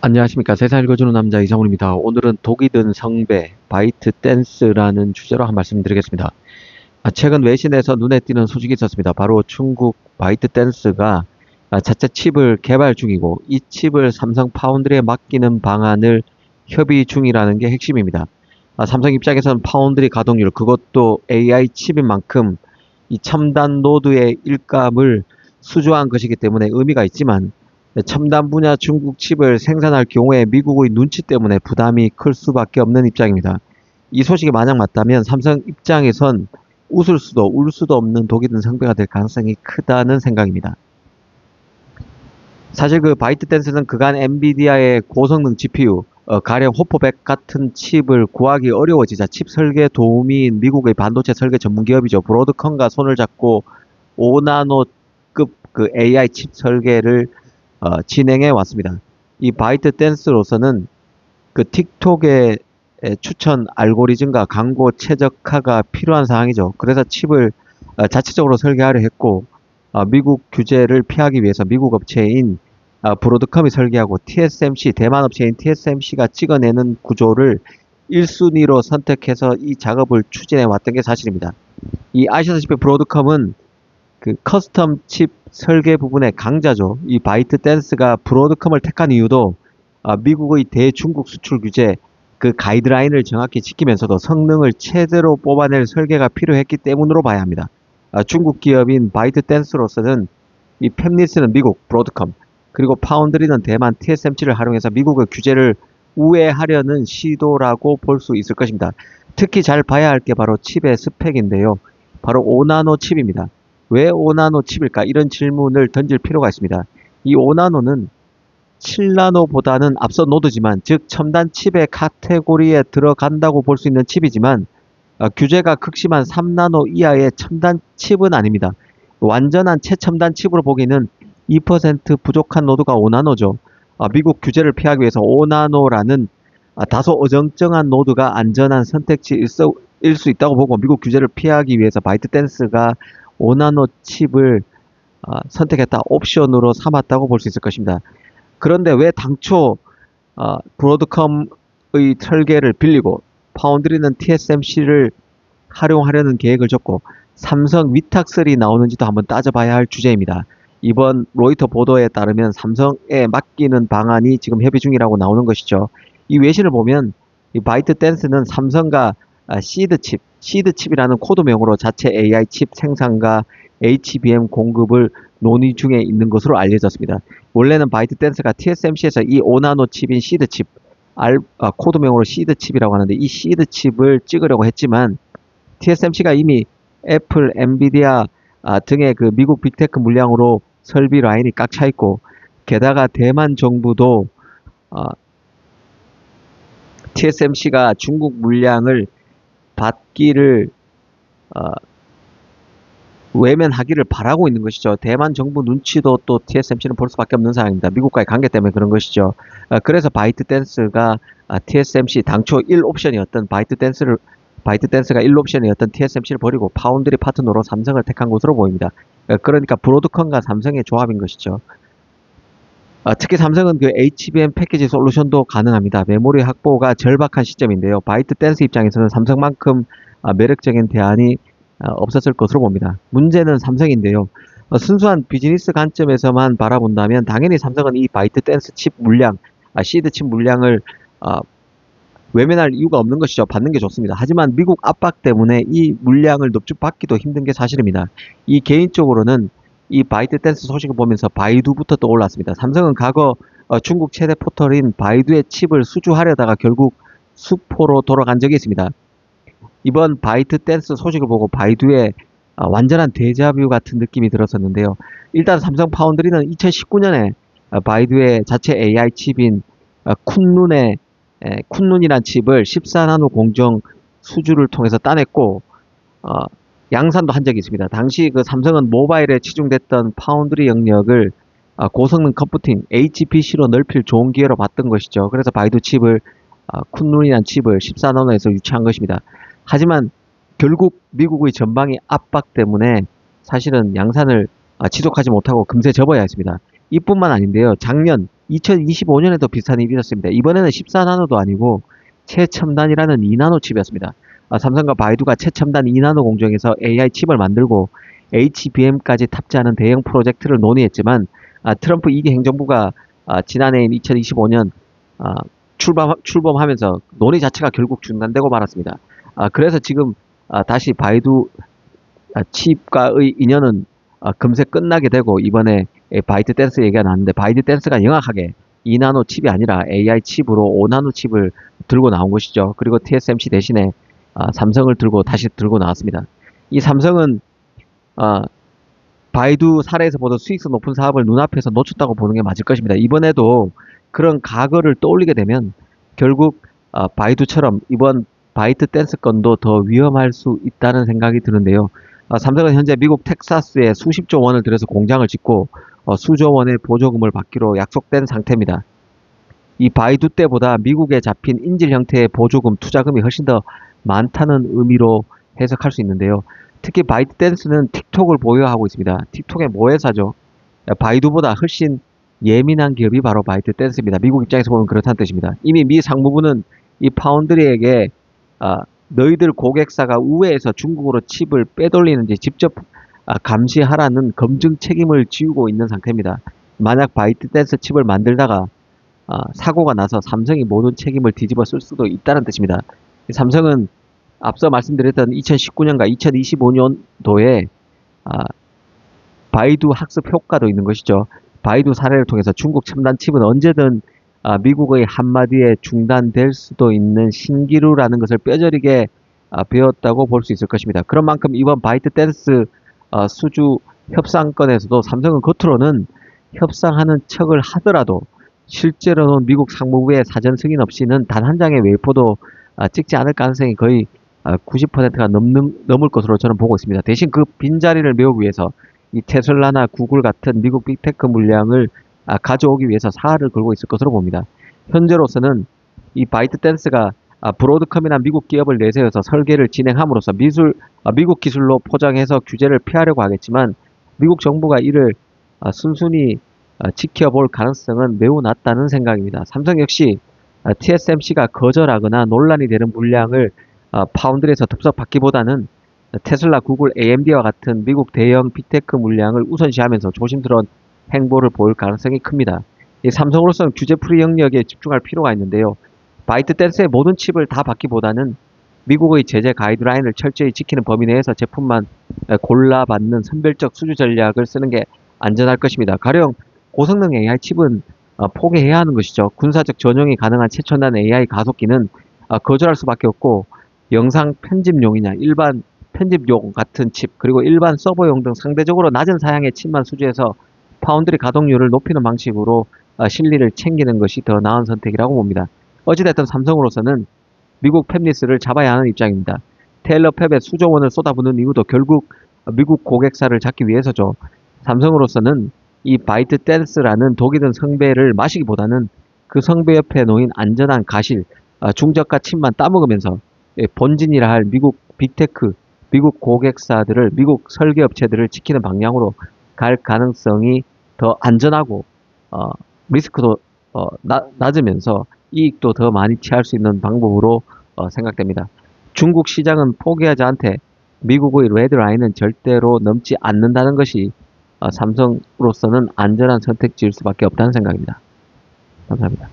안녕하십니까. 세상 읽어주는 남자 이상훈입니다. 오늘은 독이 든 성배, 바이트 댄스라는 주제로 한 말씀 드리겠습니다. 최근 외신에서 눈에 띄는 소식이 있었습니다. 바로 중국 바이트 댄스가 자체 칩을 개발 중이고 이 칩을 삼성 파운드리에 맡기는 방안을 협의 중이라는 게 핵심입니다. 삼성 입장에서는 파운드리 가동률, 그것도 AI 칩인 만큼 이 첨단 노드의 일감을 수주한 것이기 때문에 의미가 있지만 첨단 분야 중국 칩을 생산할 경우에 미국의 눈치 때문에 부담이 클 수밖에 없는 입장입니다. 이 소식이 만약 맞다면 삼성 입장에선 웃을 수도 울 수도 없는 독이 든 성배가 될 가능성이 크다는 생각입니다. 사실 그 바이트 댄스는 그간 엔비디아의 고성능 GPU, 가령 호퍼백 같은 칩을 구하기 어려워지자 칩 설계 도우미인 미국의 반도체 설계 전문 기업이죠. 브로드컴과 손을 잡고 5나노급 그 AI 칩 설계를 진행해 왔습니다. 이 바이트 댄스로서는 그 틱톡의 추천 알고리즘과 광고 최적화가 필요한 상황이죠. 그래서 칩을 자체적으로 설계하려 했고, 미국 규제를 피하기 위해서 미국 업체인 브로드컴이 설계하고 TSMC, 대만 업체인 TSMC가 찍어내는 구조를 1순위로 선택해서 이 작업을 추진해 왔던 게 사실입니다. 이 아시다시피 브로드컴은 그 커스텀 칩 설계 부분의 강자죠. 이 바이트 댄스가 브로드컴을 택한 이유도 미국의 대중국 수출 규제 그 가이드라인을 정확히 지키면서도 성능을 최대로 뽑아낼 설계가 필요했기 때문으로 봐야 합니다. 중국 기업인 바이트 댄스로서는 이 팹리스는 미국 브로드컴, 그리고 파운드리는 대만 TSMC를 활용해서 미국의 규제를 우회하려는 시도라고 볼 수 있을 것입니다. 특히 잘 봐야 할 게 바로 칩의 스펙인데요. 바로 5나노 칩입니다. 왜 5나노 칩일까? 이런 질문을 던질 필요가 있습니다. 이 5나노는 7나노보다는 앞선 노드지만, 즉 첨단 칩의 카테고리에 들어간다고 볼 수 있는 칩이지만 규제가 극심한 3나노 이하의 첨단 칩은 아닙니다. 완전한 최첨단 칩으로 보기에는 2% 부족한 노드가 5나노죠. 미국 규제를 피하기 위해서 5나노라는 다소 어정쩡한 노드가 안전한 선택지일 수 있다고 보고 미국 규제를 피하기 위해서 바이트 댄스가 5나노 칩을 선택했다, 옵션으로 삼았다고 볼 수 있을 것입니다. 그런데 왜 당초 브로드컴의 설계를 빌리고 파운드리는 TSMC를 활용하려는 계획을 줬고 삼성 위탁설이 나오는지도 한번 따져봐야 할 주제입니다. 이번 로이터 보도에 따르면 삼성에 맡기는 방안이 지금 협의 중이라고 나오는 것이죠. 이 외신을 보면 이 바이트 댄스는 삼성과 시드칩이라는 코드명으로 자체 AI 칩 생산과 HBM 공급을 논의 중에 있는 것으로 알려졌습니다. 원래는 바이트 댄스가 TSMC에서 이 5나노 칩인 시드칩, 코드명으로 시드칩이라고 하는데 이 시드칩을 찍으려고 했지만 TSMC가 이미 애플, 엔비디아 등의 그 미국 빅테크 물량으로 설비 라인이 꽉 차 있고, 게다가 대만 정부도 TSMC가 중국 물량을 받기를 외면하기를 바라고 있는 것이죠. 대만 정부 눈치도 또 TSMC는 볼 수밖에 없는 상황입니다. 미국과의 관계 때문에 그런 것이죠. 그래서 바이트 댄스가 TSMC 당초 1옵션이었던 바이트 댄스가 1옵션이었던 TSMC를 버리고 파운드리 파트너로 삼성을 택한 것으로 보입니다. 그러니까 브로드컴과 삼성의 조합인 것이죠. 특히 삼성은 그 HBM 패키지 솔루션도 가능합니다. 메모리 확보가 절박한 시점인데요. 바이트 댄스 입장에서는 삼성만큼 매력적인 대안이 없었을 것으로 봅니다. 문제는 삼성인데요. 순수한 비즈니스 관점에서만 바라본다면 당연히 삼성은 이 바이트 댄스 칩 물량, 시드 칩 물량을 외면할 이유가 없는 것이죠. 받는 게 좋습니다. 하지만 미국 압박 때문에 이 물량을 넙죽받기도 힘든 게 사실입니다. 이 개인적으로는 이 바이트 댄스 소식을 보면서 바이두부터 떠올랐습니다. 삼성은 과거 중국 최대 포털인 바이두의 칩을 수주하려다가 결국 수포로 돌아간 적이 있습니다. 이번 바이트 댄스 소식을 보고 바이두의 완전한 데자뷰 같은 느낌이 들었었는데요. 일단 삼성 파운드리는 2019년에 바이두의 자체 AI 칩인 쿤눈이란 칩을 14나노 공정 수주를 통해서 따냈고 양산도 한 적이 있습니다. 당시 그 삼성은 모바일에 치중됐던 파운드리 영역을 고성능 컴퓨팅 HPC로 넓힐 좋은 기회로 봤던 것이죠. 그래서 바이두 칩을 쿤눈이란 칩을 14나노에서 유치한 것입니다. 하지만 결국 미국의 전방위 압박 때문에 사실은 양산을 지속하지 못하고 금세 접어야 했습니다. 이뿐만 아닌데요. 작년 2025년에도 비슷한 일이 있었습니다. 이번에는 14나노도 아니고 최첨단이라는 2나노 칩이었습니다. 삼성과 바이두가 최첨단 2나노 공정에서 AI 칩을 만들고 HBM까지 탑재하는 대형 프로젝트를 논의했지만 트럼프 2기 행정부가 지난해인 2025년 출범하면서 논의 자체가 결국 중단되고 말았습니다. 그래서 지금 다시 바이두 칩과의 인연은 금세 끝나게 되고 이번에 바이트댄스 얘기가 나왔는데 바이트댄스가 정확하게 2나노 칩이 아니라 AI 칩으로 5나노 칩을 들고 나온 것이죠. 그리고 TSMC 대신에 삼성을 다시 들고 나왔습니다. 이 삼성은 바이두 사례에서 보던 수익성 높은 사업을 눈앞에서 놓쳤다고 보는 게 맞을 것입니다. 이번에도 그런 과거를 떠올리게 되면 결국 바이두처럼 이번 바이트댄스 건도 더 위험할 수 있다는 생각이 드는데요. 삼성은 현재 미국 텍사스에 수십조 원을 들여서 공장을 짓고 수조 원의 보조금을 받기로 약속된 상태입니다. 이 바이두 때보다 미국에 잡힌 인질 형태의 보조금, 투자금이 훨씬 더 많다는 의미로 해석할 수 있는데요. 특히 바이트댄스는 틱톡을 보유하고 있습니다. 틱톡의 모회사죠. 바이두보다 훨씬 예민한 기업이 바로 바이트댄스입니다. 미국 입장에서 보면 그렇다는 뜻입니다. 이미 미 상무부는 이 파운드리에게 너희들 고객사가 우회해서 중국으로 칩을 빼돌리는지 직접 감시하라는 검증 책임을 지우고 있는 상태입니다. 만약 바이트댄스 칩을 만들다가 사고가 나서 삼성이 모든 책임을 뒤집어 쓸 수도 있다는 뜻입니다. 삼성은 앞서 말씀드렸던 2019년과 2025년도에 바이두 학습 효과도 있는 것이죠. 바이두 사례를 통해서 중국 첨단 칩은 언제든 미국의 한마디에 중단될 수도 있는 신기루라는 것을 뼈저리게 배웠다고 볼 수 있을 것입니다. 그런 만큼 이번 바이트댄스 수주 협상건에서도 삼성은 겉으로는 협상하는 척을 하더라도 실제로는 미국 상무부의 사전 승인 없이는 단 한 장의 웨이퍼도 찍지 않을 가능성이 거의 90%가 넘을 것으로 저는 보고 있습니다. 대신 그 빈자리를 메우기 위해서 이 테슬라나 구글 같은 미국 빅테크 물량을 가져오기 위해서 사활을 걸고 있을 것으로 봅니다. 현재로서는 이 바이트댄스가 브로드컴이나 미국 기업을 내세워서 설계를 진행함으로써 미국 기술로 포장해서 규제를 피하려고 하겠지만 미국 정부가 이를 순순히 지켜볼 가능성은 매우 낮다는 생각입니다. 삼성 역시 TSMC가 거절하거나 논란이 되는 물량을 파운드리에서 덥석받기보다는 테슬라, 구글, AMD와 같은 미국 대형 빅테크 물량을 우선시하면서 조심스러운 행보를 보일 가능성이 큽니다. 이 삼성으로서는 규제 프리 영역에 집중할 필요가 있는데요. 바이트댄스의 모든 칩을 다 받기보다는 미국의 제재 가이드라인을 철저히 지키는 범위 내에서 제품만 골라받는 선별적 수주 전략을 쓰는 게 안전할 것입니다. 가령 고성능 AI 칩은 포기해야 하는 것이죠. 군사적 전용이 가능한 최첨단 AI 가속기는 거절할 수밖에 없고 영상 편집용이냐 일반 편집용 같은 칩 그리고 일반 서버용 등 상대적으로 낮은 사양의 칩만 수주해서 파운드리 가동률을 높이는 방식으로 실리를 챙기는 것이 더 나은 선택이라고 봅니다. 어찌됐든 삼성으로서는 미국 팹리스를 잡아야 하는 입장입니다. 테일러 팹에 수조 원을 쏟아붓는 이유도 결국 미국 고객사를 잡기 위해서죠. 삼성으로서는 이 바이트댄스라는 독이 든 성배를 마시기보다는 그 성배 옆에 놓인 안전한 가실, 중저가 칩만 따먹으면서 본진이라 할 미국 빅테크, 미국 고객사들을, 미국 설계업체들을 지키는 방향으로 갈 가능성이 더 안전하고 리스크도 낮으면서 이익도 더 많이 취할 수 있는 방법으로 생각됩니다. 중국 시장은 포기하지 않되 미국의 레드라인은 절대로 넘지 않는다는 것이 삼성으로서는 안전한 선택지일 수밖에 없다는 생각입니다. 감사합니다.